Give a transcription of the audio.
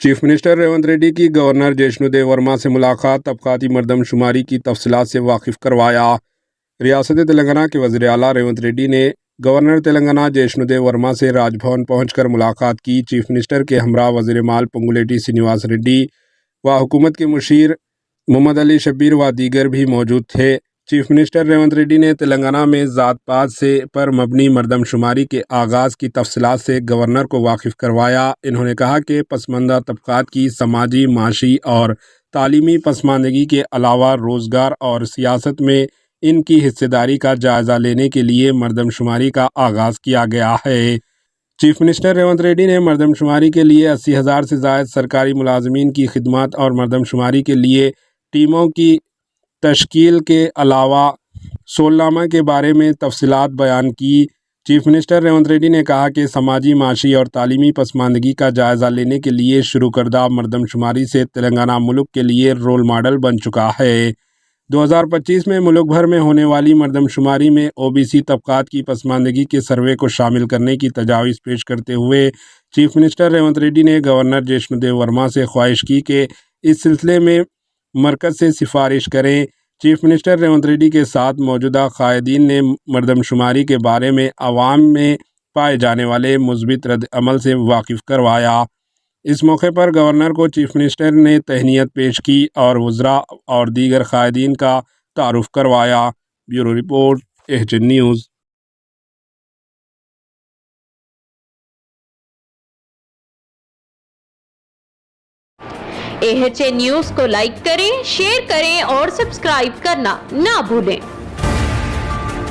Chief minister Revanth Reddy کی governor جیشنو دیو ورما سے ملاقات، طبقاتی مردم شماری کی تفصیلات سے واقف کروایا۔ ریاست تلنگانہ کے وزیر اعلیٰ ریونت ریڈی نے گورنر تلنگانہ جیشنو دیو ورما سے راج بھون پہنچ کر ملاقات کی۔ چیف منسٹر کے ہمراہ وزیر مال پنگولیٹی سرینیواس ریڈی و حکومت کے مشیر محمد علی شبیر و دیگر بھی موجود تھے۔ چیف منسٹر ریونت ریڈی نے تلنگانہ میں ذات پات پر مبنی مردم شماری کے آغاز کی تفصیلات سے گورنر کو واقف کروایا۔ انہوں نے کہا کہ پسماندہ طبقات کی سماجی، معاشی اور تعلیمی پسماندگی کے علاوہ روزگار اور سیاست میں ان کی حصہ داری کا جائزہ لینے کے لیے مردم شماری کا آغاز کیا گیا ہے۔ چیف منسٹر ریونت ریڈی نے مردم شماری کے لیے 80,000 سے زائد سرکاری ملازمین کی خدمات اور مردم شماری کے لیے ٹیموں کی تشکیل کے علاوہ سولنامہ کے بارے میں تفصیلات بیان کی۔ چیف منسٹر ریونت ریڈی نے کہا کہ سماجی، معاشی اور تعلیمی پسماندگی کا جائزہ لینے کے لیے شروع کردہ مردم شماری سے تلنگانہ ملک کے لیے رول ماڈل بن چکا ہے۔ 2025 میں ملک بھر میں ہونے والی مردم شماری میں OBC طبقات کی پسماندگی کے سروے کو شامل کرنے کی تجاویز پیش کرتے ہوئے چیف منسٹر ریونت ریڈی نے گورنر جیشنو دیو ورما سے خواہش کی کہ اس سلسلے میں مرکز سے سفارش کریں۔ چیف منسٹر ریونت ریڈی کے ساتھ موجودہ قائدین نے مردم شماری کے بارے میں عوام میں پائے جانے والے مثبت رد عمل سے واقف کروایا۔ اس موقع پر گورنر کو چیف منسٹر نے تہنیت پیش کی اور وزراء اور دیگر قائدین کا تعارف کروایا۔ Bureau report, AHN news. AHN news کو لائک کریں، شیئر کریں اور سبسکرائب کرنا نہ بھولیں۔